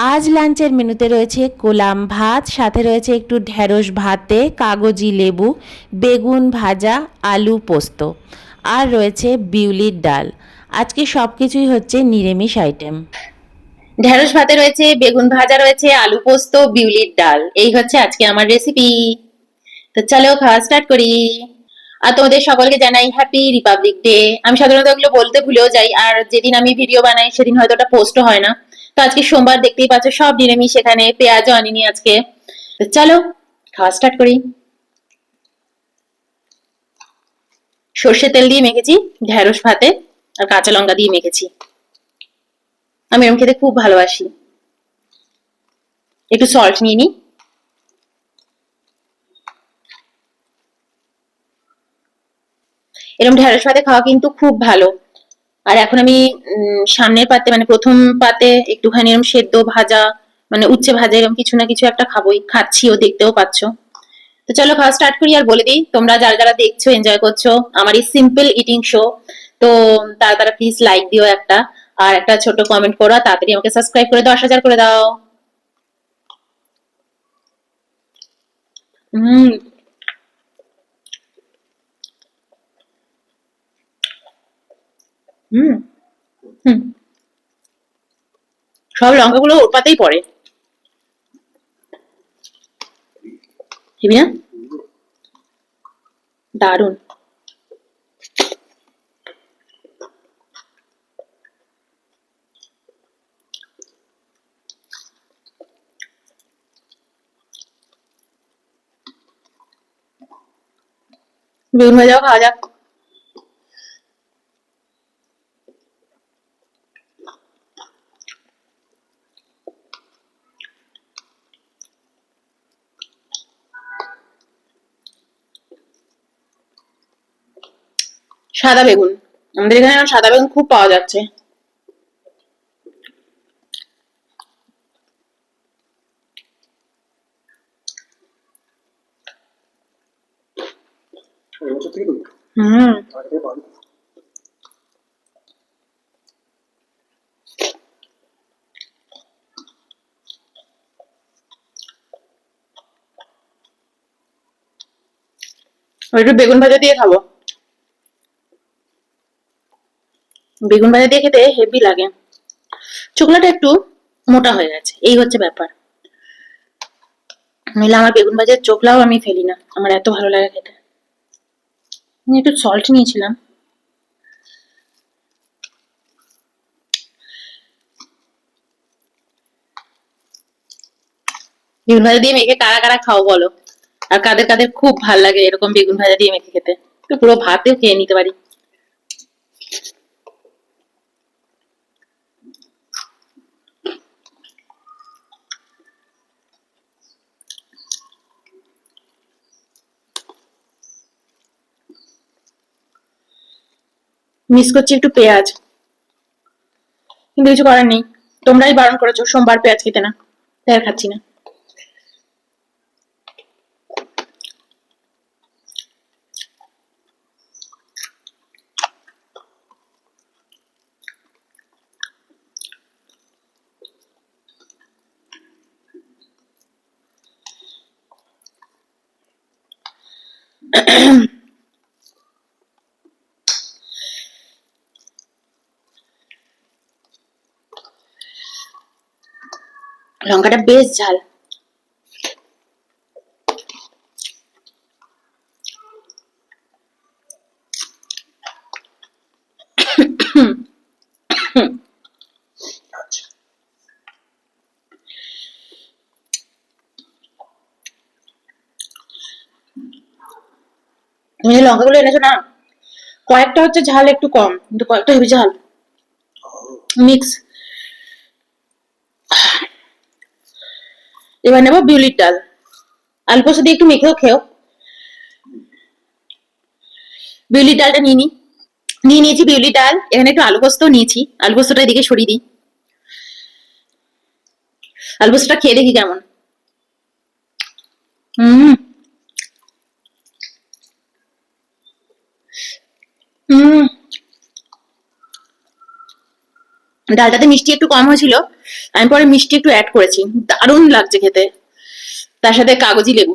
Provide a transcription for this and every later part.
আজ লাঞ্চের মেনুতে রয়েছে কোলাম ভাত, সাথে রয়েছে একটু ঢেঁড়স ভাতে, কাগজি লেবু, বেগুন ভাজা, আলু পোস্ত, আর রয়েছে বিউলির ডাল। আজকে সব কিছুই হচ্ছে নিরামিষ আইটেম। ঢেঁড়স ভাতে রয়েছে, বেগুন ভাজা রয়েছে, আলু পোস্ত, বিউলির ডাল। এই হচ্ছে আজকে আমার রেসিপি। তো চলো খাওয়া স্টার্ট করি। আর তোমাদের সকলকে জানাই হ্যাপি রিপাবলিক ডে। আমি সাধারণত এগুলো বলতে ভুলেও যাই, আর যেদিন আমি ভিডিও বানাই সেদিন হয়তো ওটা পোস্টও হয় না। তো আজকে সোমবার, দেখতেই পাচ্ছ সব নিরামিষ, এখানে পেঁয়াজও আনিনি আজকে। তো চলো খাওয়া স্টার্ট করি। সর্ষে তেল দিয়ে মেখেছি ঢেঁড়স ভাতে, আর কাঁচা লঙ্কা দিয়ে মেখেছি। আমি এরকম খেতে খুব ভালোবাসি। একটু সল্ট নিয়ে নিই। এরকম ঢেঁড়স ভাতে খাওয়া কিন্তু খুব ভালো। আর এখন আমি সামনের পাতে, মানে প্রথম পাতে একটুখানি এরকম সেদ্ধ ভাজা, মানে উচ্ছে ভাজা, এরকম কিছু না কিছু একটা খাবোই, খাচ্ছিও, দেখতেও পাচ্ছ। তো চলো খাওয়া স্টার্ট করি। আর বলে দিই, তোমরা যারা যারা দেখছো, এনজয় করছো আমার এই সিম্পল ইটিং শো, তো তারা তারা প্লিজ লাইক দিও একটা, আর একটা ছোট কমেন্ট করো, আর তাড়াতাড়ি আমাকে সাবস্ক্রাইব করে 10,000 করে দাও। হুম। হুম। হুম। সব লঙ্কাগুলো ওর পাতেই পড়ে, হেবি না? দারুন। বেগুন ভাজাও খাওয়া যাক। সাদা বেগুন, আমাদের এখানে এখন সাদা বেগুন খুব পাওয়া যাচ্ছে। হুম। একটু বেগুন ভাজা দিয়ে খাবো। বেগুন ভাজা দিয়ে খেতে হেভি লাগে। চোখলাটা একটু মোটা হয়ে গেছে, এই হচ্ছে ব্যাপার। নইলে আমার বেগুন ভাজার চোখলাও আমি ফেলি না, আমার এত ভালো লাগে খেতে। আমি একটু সল্ট নিয়েছিলাম। বেগুন ভাজা দিয়ে মেখে কারা কারা খাও বলো, আর কাদের কাদের খুব ভাল লাগে এরকম বেগুন ভাজা দিয়ে মেখে খেতে। তো পুরো ভাতেও খেয়ে নিতে পারি। মিস করছি একটু পেঁয়াজ, কিন্তু কিছু করার নেই। তোমরাই বারণ করেছো সোমবার পেঁয়াজ খেতে না, তাই আর খাচ্ছি না। লঙ্কাটা বেশ ঝাল। তুমি যে লঙ্কাগুলো এনেছো না, কয়েকটা হচ্ছে ঝাল একটু কম, কিন্তু কয়েকটা হেবি ঝাল, মিক্স। এবার নেবো বিউলির ডাল, আলু পোস্ত দিয়ে একটু মেখেও খেও। বিউলির ডালটা নিয়ে নিয়েছি বিউলির ডাল, এখানে একটু আলু পোস্ত নিয়েছি, আলু পোস্তটা এদিকে সরিয়ে দিই। আলু পোস্তটা খেয়ে দেখি কেমন। হুম। হুম। ডালটাতে মিষ্টি একটু কম হয়েছিল, আমি পরে মিষ্টি একটু অ্যাড করেছি, দারুণ লাগছে খেতে। তার সাথে কাগজি লেবু,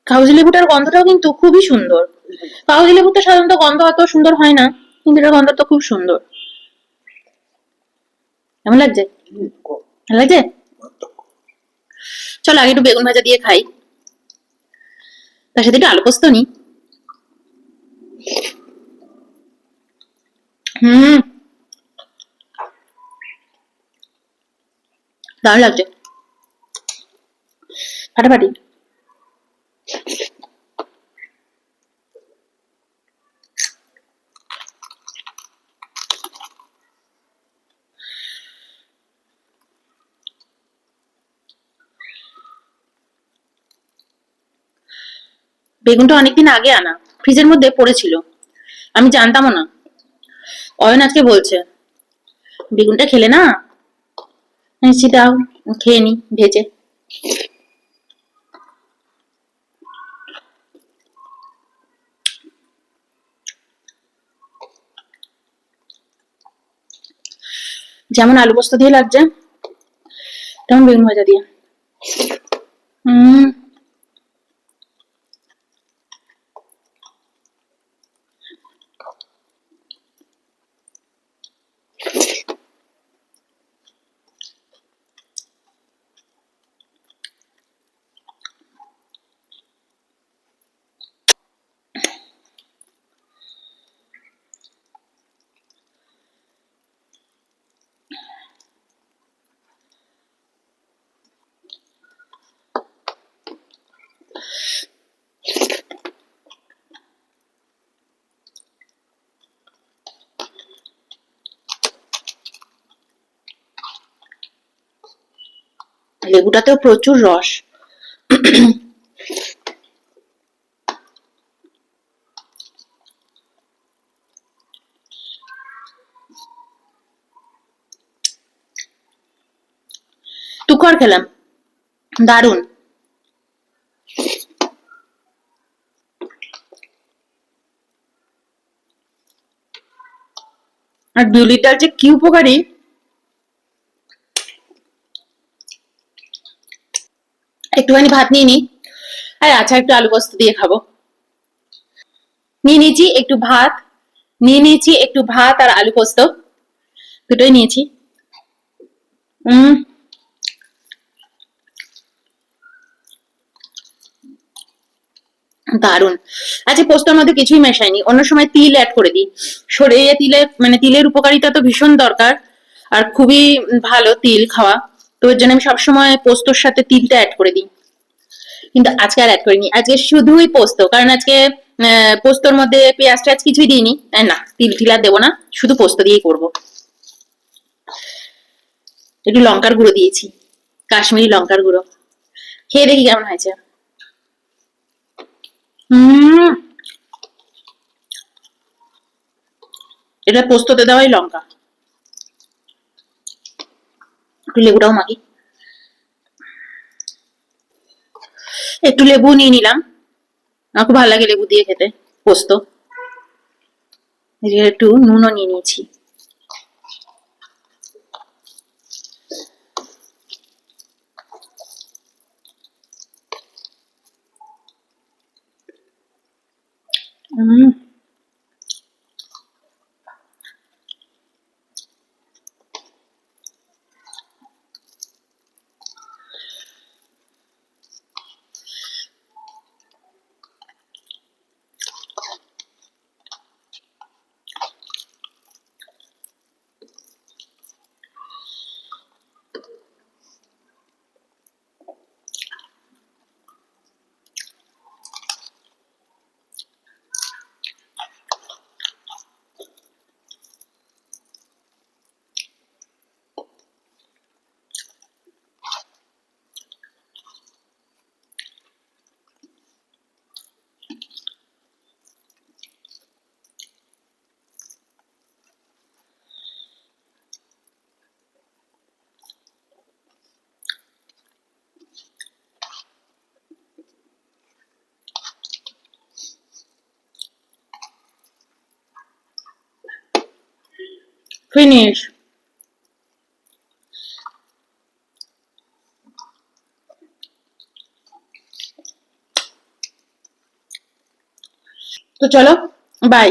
কাগজি লেবুটার গন্ধটাও কিন্তু খুবই সুন্দর। কাগজি লেবুতে সাধারণত গন্ধ অত সুন্দর হয় না, কিন্তু এটার গন্ধ তো খুব সুন্দর। কেমন লাগছে? ভালো লাগছে? চলো আগে একটু বেগুন ভাজা দিয়ে খাই, তার সাথে একটু আলু পোস্ত নি। হুম, দারুণ লাগছে, ফাটাফাটি। বেগুনটা অনেকদিন আগে আনা, ফ্রিজের মধ্যে পড়েছিল, আমি জানতামও না। অয়ন আজকে বলছে বেগুনটা খেলে না, দাও খেয়ে নি ভেজে। যেমন আলু পোস্ত দিয়ে লাগছে, তেমন বেগুন ভাজা দিয়ে। হুম, লেবুটাতেও প্রচুর রস। তুখর খেলাম, দারুন। আর বিউলির ডাল যে কি উপকারী, একটুখানি ভাত নিয়ে নি, আর আচ্ছা একটু আলু পোস্ত দিয়ে খাবো। নিয়ে নিয়েছি একটু ভাত, নিয়ে নিয়েছি একটু ভাত আর আলু পোস্ত, দুটোই নিয়েছি। উম দারুন। আচ্ছা পোস্তর মধ্যে কিছুই মেশাইনি, অন্য সময় তিল অ্যাড করে দিই, শরীরে তিলের মানে তিলের উপকারিতা তো ভীষণ দরকার, আর খুবই ভালো তিল খাওয়া, তো এর জন্য আমি সবসময় পোস্তর সাথে তিলটা অ্যাড করে দিই। কিন্তু আজকে আর অ্যাড করিনি, আজকে শুধুই পোস্ত, কারণ আজকে পোস্তর মধ্যে পেঁয়াজ টেয়াজ কিছুই দিইনি, না তিল টিল আর দেবো না, শুধু পোস্ত দিয়েই করবো। একটু লঙ্কার গুঁড়ো দিয়েছি, কাশ্মীরি লঙ্কার গুঁড়ো, খেয়ে দেখি কেমন হয়েছে। হুম, এটা পোস্ততে দেওয়াই লঙ্কা। একটু লেবুটাও মাখি, একটু লেবু নিয়ে নিলাম, আমার খুব ভালো লাগে লেবু দিয়ে খেতে পোস্ত। একটু নুনও নিয়ে নিয়েছি। হুম, ফিনিশ। তো চলো, বাই।